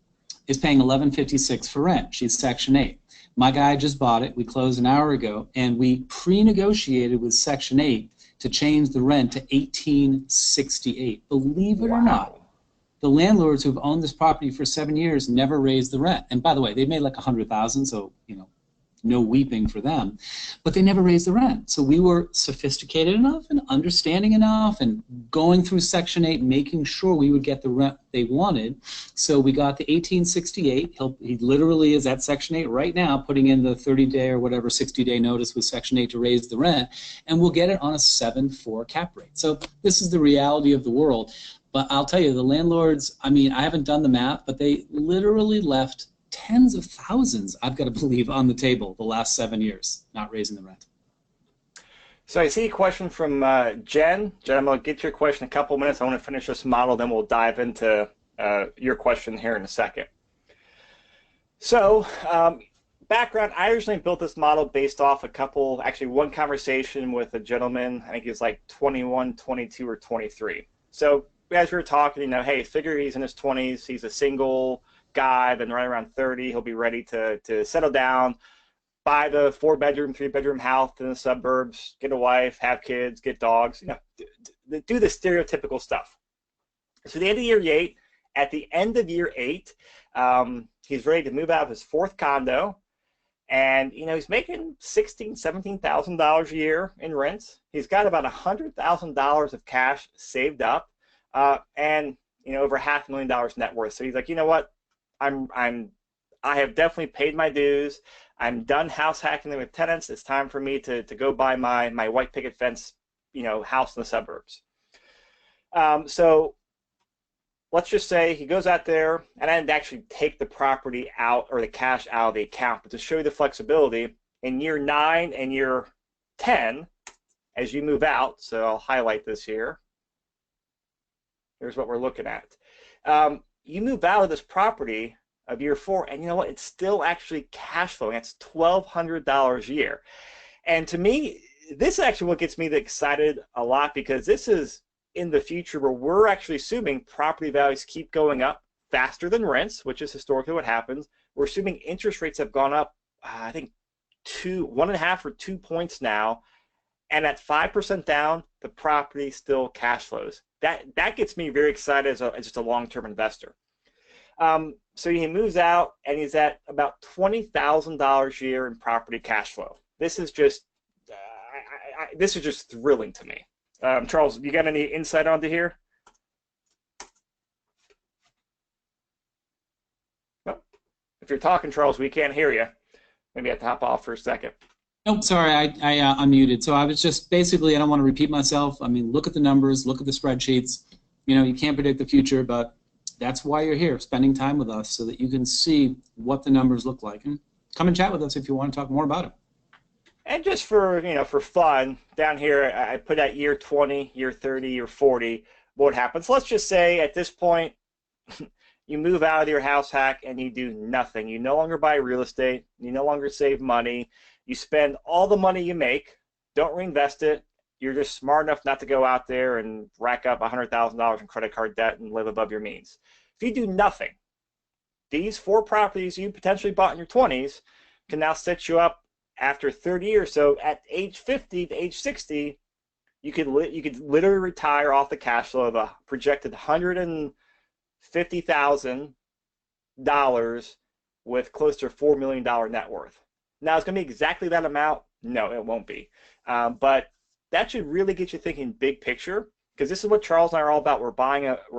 is paying $11.56 for rent. She's Section 8. My guy just bought it. We closed an hour ago, and we pre-negotiated with Section 8 to change the rent to $18.68. Believe it or not, the landlords who've owned this property for 7 years never raised the rent. And by the way, they made like $100,000, so no weeping for them, but they never raised the rent. So we were sophisticated enough and understanding enough and going through Section 8, making sure we would get the rent they wanted. So we got the $18.68. He literally is at Section 8 right now, putting in the 30-day or whatever 60-day notice with Section 8 to raise the rent, and we'll get it on a 7.4 cap rate. So this is the reality of the world. But I'll tell you, the landlords, I haven't done the math, but they literally left tens of thousands, I've got to believe, on the table the last 7 years, not raising the rent. So I see a question from Jen. Jen, I'm going to get to your question in a couple minutes. I want to finish this model, then we'll dive into your question here in a second. So background, I originally built this model based off one conversation with a gentleman, I think he was like 21, 22, or 23. So as we were talking, hey, figure he's in his 20s, he's a single guy, then right around 30, he'll be ready to settle down, buy the 4-bedroom, 3-bedroom house in the suburbs, get a wife, have kids, get dogs, do the stereotypical stuff. So the end of year 8, at the end of year 8, he's ready to move out of his 4th condo, and he's making $16,000, $17,000 a year in rents. He's got about $100,000 of cash saved up, and over $500,000 net worth. So he's like, you know what? I have definitely paid my dues. I'm done house hacking with tenants. It's time for me to go buy my white picket fence, house in the suburbs. So let's just say he goes out there, and I didn't actually take the property out or the cash out of the account, but to show you the flexibility, in year 9 and year 10, as you move out, so I'll highlight this here. Here's what we're looking at. You move out of this property of year 4, and you know what? It's still actually cash flowing. That's $1,200 a year. And to me, this is actually what gets me excited a lot, because this is in the future where we're actually assuming property values keep going up faster than rents, which is historically what happens. We're assuming interest rates have gone up, I think, 1.5 or 2 points now, and at 5% down, the property still cash flows. That gets me very excited as just a long-term investor. So he moves out and he's at about $20,000 a year in property cash flow. This is just this is just thrilling to me. Charles, you got any insight onto here? Well, if you're talking, Charles, we can't hear you. Maybe I have to hop off for a second. Nope, sorry, I unmuted. So I was just basically, I don't want to repeat myself. I mean, look at the numbers, look at the spreadsheets. You know, you can't predict the future, but that's why you're here, spending time with us so that you can see what the numbers look like. And come and chat with us if you want to talk more about it. And just for, for fun, down here I put at year 20, year 30, year 40, what happens. Let's just say at this point, you move out of your house hack and you do nothing. You no longer buy real estate. You no longer save money. You spend all the money you make, don't reinvest it. You're just smart enough not to go out there and rack up $100,000 in credit card debt and live above your means. If you do nothing, these 4 properties you potentially bought in your 20s can now set you up after 30 years. So at age 50 to age 60, you could literally retire off the cash flow of a projected $150,000 with close to a $4 million net worth. Now, it's going to be exactly that amount. No, it won't be. But that should really get you thinking big picture, because this is what Charles and I are all about. We're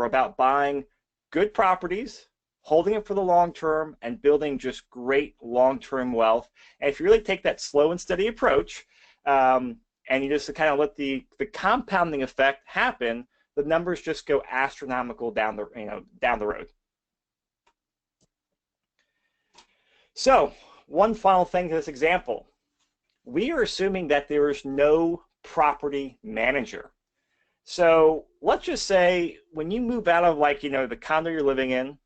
about buying good properties, holding it for the long term, and building just great long-term wealth. And if you really take that slow and steady approach, and you just kind of let the compounding effect happen, the numbers just go astronomical down the road. So, one final thing to this example. We are assuming that there is no property manager. So let's just say when you move out of the condo you're living in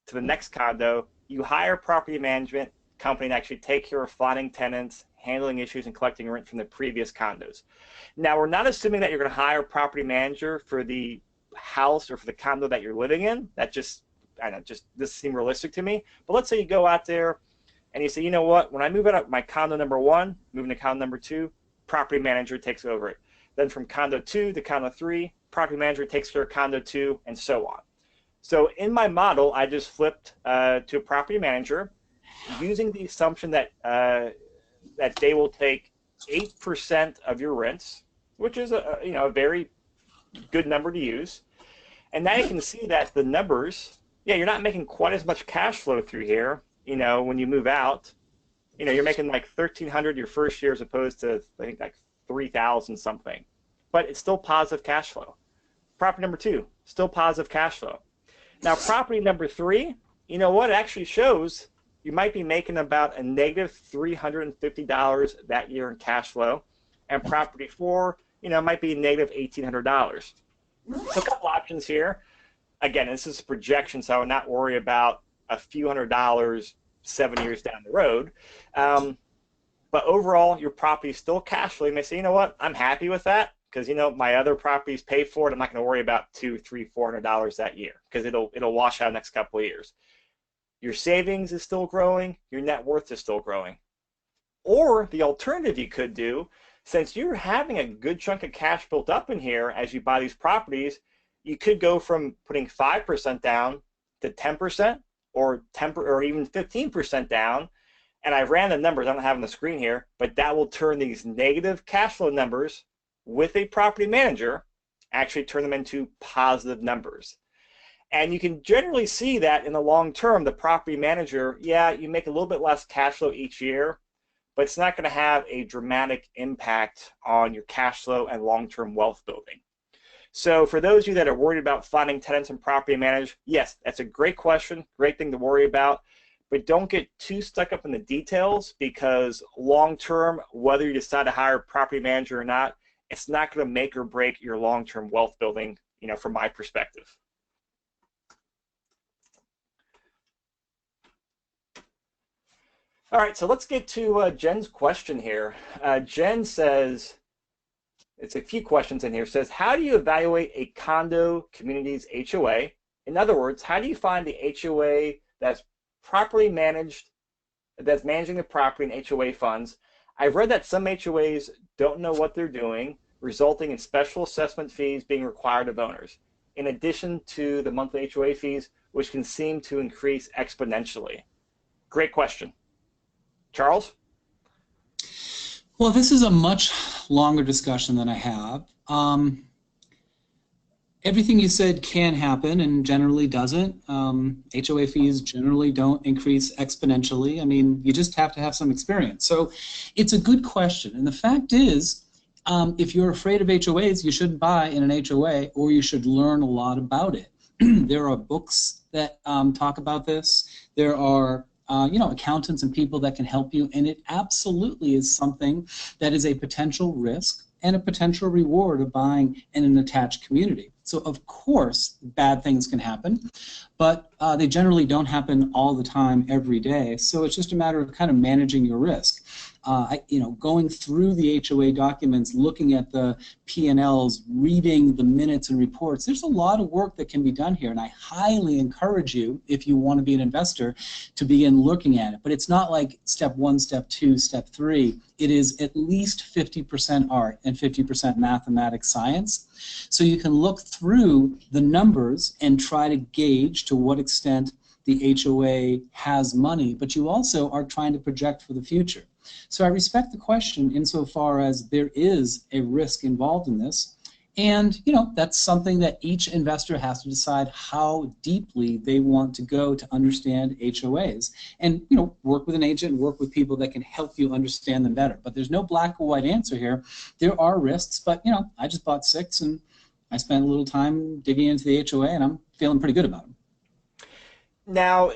to the next condo, you hire a property management company to actually take care of finding tenants, handling issues, and collecting rent from the previous condos. Now, we're not assuming that you're going to hire a property manager for the house or for the condo that you're living in. That just doesn't seem realistic to me. But let's say you go out there and you say, you know what, when I move out of my condo number 1, moving to condo number 2, property manager takes over it. Then from condo 2 to condo 3, property manager takes care of condo 2, and so on. So in my model, I just flipped to a property manager using the assumption that that they will take 8% of your rents, which is a very good number to use. And now you can see that the numbers, you're not making quite as much cash flow through here. When you move out, you're making like $1,300 your first year as opposed to, I think, like $3,000 something. But it's still positive cash flow. Property number 2, still positive cash flow. Now, property number 3, you know what? It actually shows you might be making about a negative $350 that year in cash flow. And property 4, might be negative $1,800. So a couple options here. Again, this is a projection, so I would not worry about a few $100s 7 years down the road. But overall, your property is still cash flow. You may say, you know what, I'm happy with that because my other properties pay for it. I'm not going to worry about $200, $300, $400 that year because it'll wash out next couple of years. Your savings is still growing. Your net worth is still growing. Or the alternative you could do, since you're having a good chunk of cash built up in here as you buy these properties, you could go from putting 5% down to 10%. Or even 15% down, and I ran the numbers. I don't have on the screen here, but that will turn these negative cash flow numbers with a property manager, actually turn them into positive numbers. And you can generally see that in the long term, the property manager, you make a little bit less cash flow each year, but it's not going to have a dramatic impact on your cash flow and long-term wealth building. So for those of you that are worried about finding tenants and property managers, yes, that's a great question, great thing to worry about, but don't get too stuck up in the details because long-term, whether you decide to hire a property manager or not, it's not going to make or break your long-term wealth building, from my perspective. All right, so let's get to Jen's question here. Jen says, it's a few questions in here. It says, how do you evaluate a condo community's HOA? In other words, how do you find the HOA that's properly managed, that's managing the property and HOA funds? I've read that some HOAs don't know what they're doing, resulting in special assessment fees being required of owners. In addition to the monthly HOA fees, which can seem to increase exponentially? Great question. Charles? Well, this is a much longer discussion than I have. Everything you said can happen and generally doesn't. HOA fees generally don't increase exponentially. I mean, you just have to have some experience. So it's a good question. And the fact is, if you're afraid of HOAs, you shouldn't buy in an HOA, or you should learn a lot about it. There are books that talk about this. There are accountants and people that can help you, and it absolutely is something that is a potential risk and a potential reward of buying in an attached community. So of course, bad things can happen, but they generally don't happen all the time every day. So it's just a matter of kind of managing your risk. Going through the HOA documents, looking at the P&Ls, reading the minutes and reports, there's a lot of work that can be done here, and I highly encourage you, if you want to be an investor, to begin looking at it. But it's not like step 1, step 2, step 3. It is at least 50% art and 50% mathematics science. So you can look through the numbers and try to gauge to what extent the HOA has money, but you also are trying to project for the future. So I respect the question insofar as there is a risk involved in this, and that's something that each investor has to decide how deeply they want to go to understand HOAs, and work with an agent, work with people that can help you understand them better. But there's no black or white answer here. There are risks, but I just bought 6 and I spent a little time digging into the HOA, and I'm feeling pretty good about them. Now,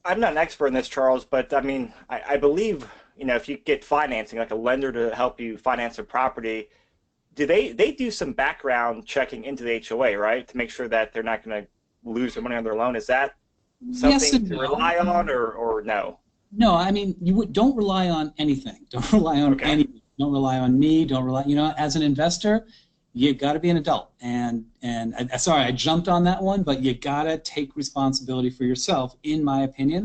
I'm not an expert in this, Charles, but I mean, I believe, if you get financing, like a lender to help you finance a property, they do some background checking into the HOA, right? To make sure that they're not going to lose their money on their loan. Is that something to rely on, or no? No, I mean, don't rely on anything. Don't rely on anything. Don't rely on me. Don't rely, as an investor, you got to be an adult, and sorry, I jumped on that one, but you got to take responsibility for yourself, in my opinion.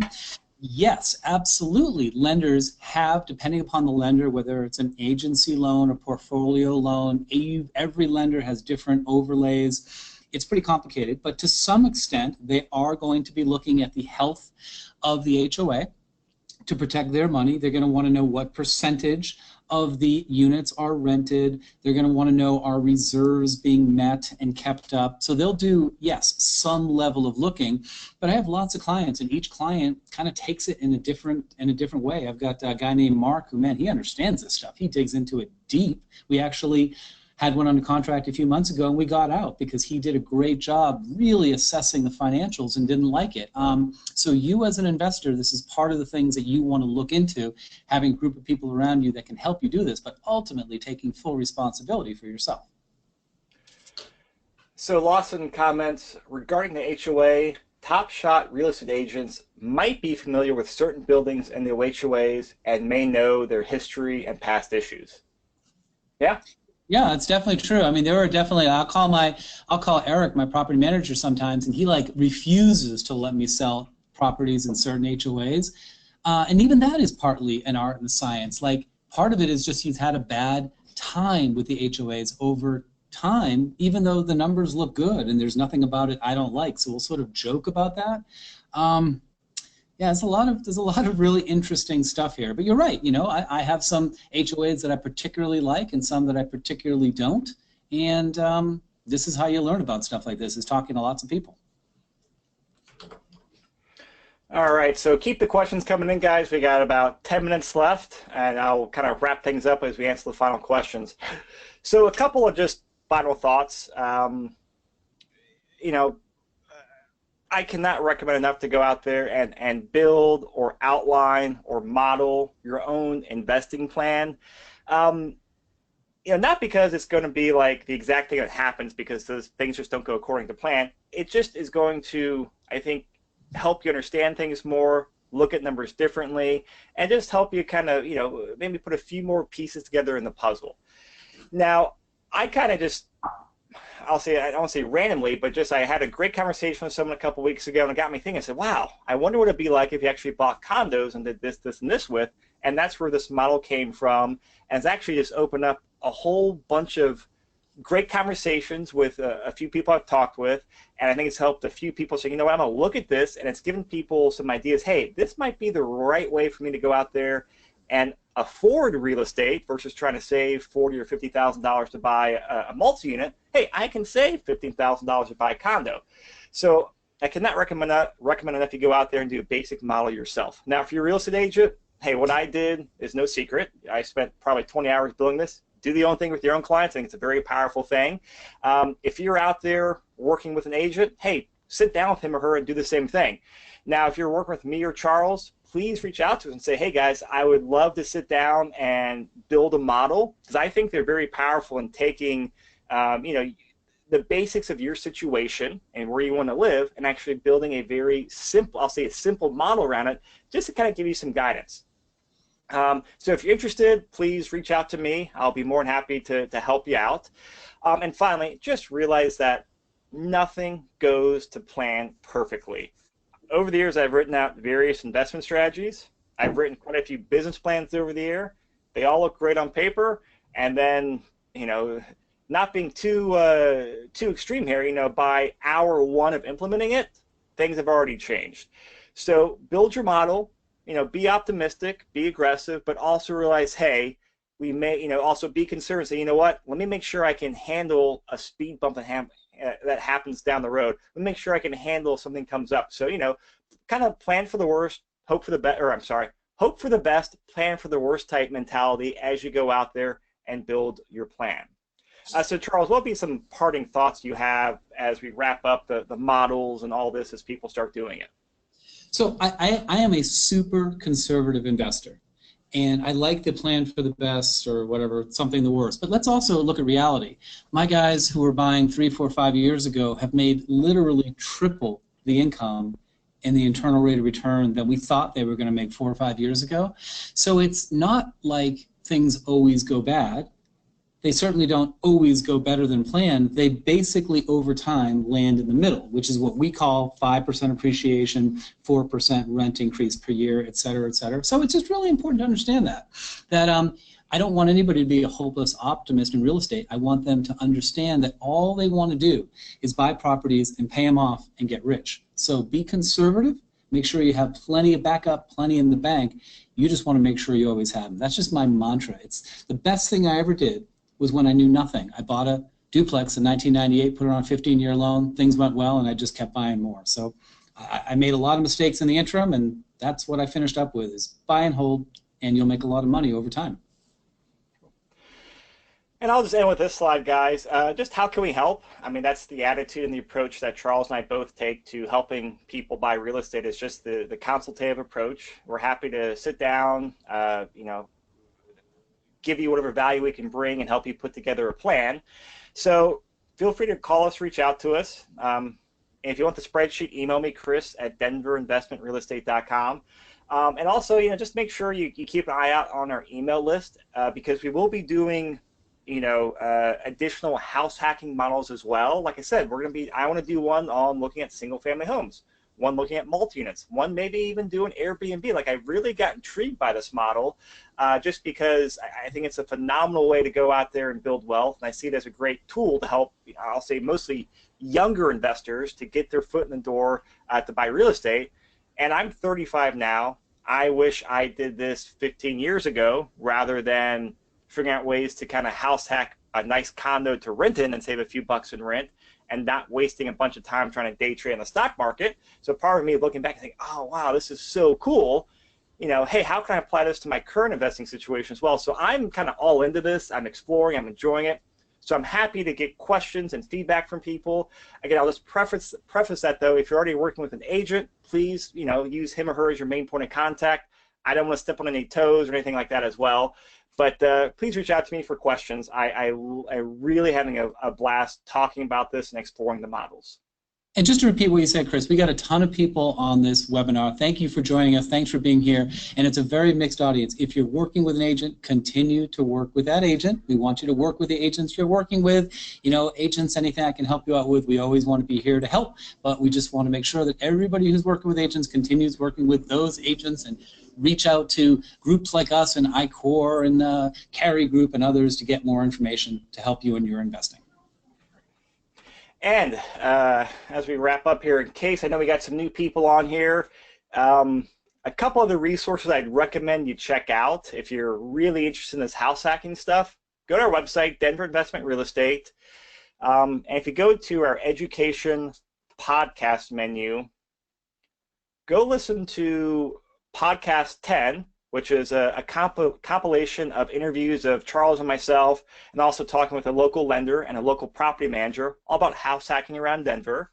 Yes, absolutely. Lenders have, depending upon the lender, whether it's an agency loan, a portfolio loan, every lender has different overlays. It's pretty complicated, but to some extent, they are going to be looking at the health of the HOA to protect their money. They're going to want to know what percentage of the units are rented. They're going to want to know, are reserves being met and kept up? So they'll do, yes, some level of looking, but I have lots of clients, and each client kind of takes it in a different way. I've got a guy named Mark who, man, he understands this stuff. He digs into it deep. We actually had one under contract a few months ago, and we got out because he did a great job really assessing the financials and didn't like it. So you as an investor, this is part of the things that you want to look into, having a group of people around you that can help you do this, but ultimately taking full responsibility for yourself. So Lawson comments, regarding the HOA, top shot real estate agents might be familiar with certain buildings and the HOAs and may know their history and past issues. Yeah? Yeah, it's definitely true. I mean, there are definitely, I'll call Eric, my property manager, sometimes, and he refuses to let me sell properties in certain HOAs. And even that is partly an art and a science. Part of it is just he's had a bad time with the HOAs over time, even though the numbers look good and there's nothing about it I don't like. So we'll sort of joke about that. Yeah, there's a lot of really interesting stuff here. But you're right, I have some HOAs that I particularly like and some that I particularly don't. And this is how you learn about stuff like this, is talking to lots of people. All right, so keep the questions coming in, guys. We got about 10 minutes left, and I'll kind of wrap things up as we answer the final questions. So a couple of just final thoughts. I cannot recommend enough to go out there and build or outline or model your own investing plan. Not because it's going to be like the exact thing that happens, because those things just don't go according to plan. It just is going to, I think, help you understand things more, look at numbers differently, and just help you kind of, maybe put a few more pieces together in the puzzle. Now, I kind of just, I don't want to say randomly, but just I had a great conversation with someone a couple weeks ago, and it got me thinking. I said, wow, I wonder what it'd be like if you actually bought condos and did this, this, and this with. And that's where this model came from. And it's actually just opened up a whole bunch of great conversations with a few people I've talked with, and I think it's helped a few people say, you know what, I'm gonna look at this, and it's given people some ideas. Hey, this might be the right way for me to go out there and afford real estate versus trying to save $40,000 or $50,000 to buy a multi-unit. Hey, I can save $15,000 to buy a condo. So I cannot recommend enough you go out there and do a basic model yourself. Now, if you're a real estate agent, hey, what I did is no secret. I spent probably 20 hours doing this. Do the own thing with your own clients. I think it's a very powerful thing. If you're out there working with an agent, hey, sit down with him or her and do the same thing. Now, if you're working with me or Charles, please reach out to us and say, hey guys, I would love to sit down and build a model, because I think they're very powerful in taking, the basics of your situation and where you want to live and actually building a very simple, I'll say a simple model around it, just to kind of give you some guidance. So if you're interested, please reach out to me. I'll be more than happy to help you out. And finally, just realize that nothing goes to plan perfectly. Over the years, I've written out various investment strategies. I've written quite a few business plans over the year. They all look great on paper, and then, not being too extreme here, by hour one of implementing it, things have already changed. So build your model, be optimistic, be aggressive, but also realize, hey, we may, also be concerned. Say, you know what? Let me make sure I can handle a speed bump that happens down the road. Let me make sure I can handle if something comes up. So, kind of plan for the worst, hope for the best, or I'm sorry, hope for the best, plan for the worst type mentality as you go out there and build your plan. So Charles, what would be some parting thoughts you have as we wrap up the models and all this as people start doing it? So I am a super conservative investor, and I like the plan for the best or whatever, something the worst. But let's also look at reality. My guys who were buying 3, 4, 5 years ago have made literally triple the income and the internal rate of return that we thought they were going to make 4 or 5 years ago. So it's not like things always go bad. They certainly don't always go better than planned. They basically, over time, land in the middle, which is what we call 5% appreciation, 4% rent increase per year, et cetera, et cetera. So it's just really important to understand that I don't want anybody to be a hopeless optimist in real estate. I want them to understand that all they want to do is buy properties and pay them off and get rich. So be conservative. Make sure you have plenty of backup, plenty in the bank. You just want to make sure you always have them. That's just my mantra. It's the best thing I ever did was when I knew nothing. I bought a duplex in 1998, put it on a 15-year loan, things went well, and I just kept buying more. So I made a lot of mistakes in the interim, and that's what I finished up with, is buy and hold, and you'll make a lot of money over time. And I'll just end with this slide, guys. Just how can we help? I mean, that's the attitude and the approach that Charles and I both take to helping people buy real estate, is just the consultative approach. We're happy to sit down, give you whatever value we can bring and help you put together a plan. So feel free to call us, reach out to us. And if you want the spreadsheet, email me, Chris at denverinvestmentrealestate.com. And also, just make sure you keep an eye out on our email list, because we will be doing, additional house hacking models as well. Like I said, I want to do one on looking at single family homes, one looking at multi-units, one maybe even do an Airbnb. Like, I really got intrigued by this model just because I think it's a phenomenal way to go out there and build wealth. And I see it as a great tool to help, I'll say, mostly younger investors to get their foot in the door to buy real estate. And I'm 35 now. I wish I did this 15 years ago rather than figuring out ways to kind of house hack a nice condo to rent in and save a few bucks in rent, and not wasting a bunch of time trying to day trade in the stock market. So part of me looking back and thinking, oh, wow, this is so cool. Hey, how can I apply this to my current investing situation as well? So I'm kind of all into this. I'm exploring. I'm enjoying it. So I'm happy to get questions and feedback from people. Again, I'll just preface that, though. If you're already working with an agent, please, use him or her as your main point of contact. I don't want to step on any toes or anything like that as well. But please reach out to me for questions. I'm really having a blast talking about this and exploring the models. And just to repeat what you said, Chris, we got a ton of people on this webinar. Thank you for joining us. Thanks for being here. And it's a very mixed audience. If you're working with an agent, continue to work with that agent. We want you to work with the agents you're working with. Agents, anything I can help you out with, we always want to be here to help. But we just want to make sure that everybody who's working with agents continues working with those agents, and reach out to groups like us and iCore and Carry Group and others to get more information to help you in your investing. And as we wrap up here, in case I know we got some new people on here, a couple of the resources I'd recommend you check out if you're really interested in this house hacking stuff. Go to our website, Denver Investment Real Estate. And if you go to our education podcast menu, go listen to podcast 10, which is a compilation of interviews of Charles and myself, and also talking with a local lender and a local property manager, all about house hacking around Denver.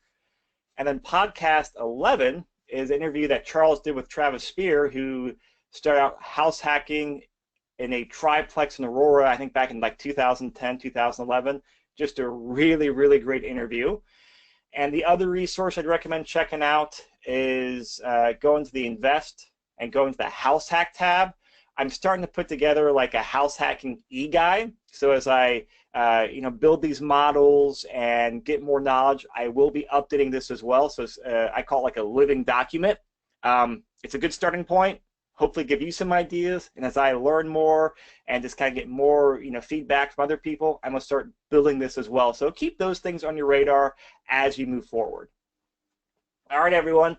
And then podcast 11 is an interview that Charles did with Travis Spear, who started out house hacking in a triplex in Aurora, I think back in like 2010, 2011. Just a really, really great interview. And the other resource I'd recommend checking out is going to the Invest and going to the House Hack tab. I'm starting to put together like a house hacking e-guide. So as I build these models and get more knowledge, I will be updating this as well. So I call it like a living document. It's a good starting point. Hopefully give you some ideas. And as I learn more and just kind of get more feedback from other people, I'm going to start building this as well. So keep those things on your radar as you move forward. All right, everyone.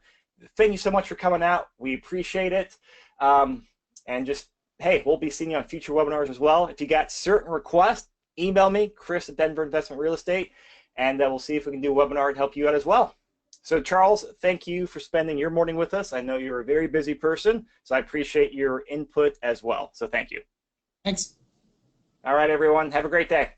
Thank you so much for coming out. We appreciate it. And just, hey, we'll be seeing you on future webinars as well. If you got certain requests, email me, Chris at Denver Investment Real Estate, and we'll see if we can do a webinar to help you out as well. So Charles, thank you for spending your morning with us. I know you're a very busy person, so I appreciate your input as well. So thank you. Thanks. All right, everyone. Have a great day.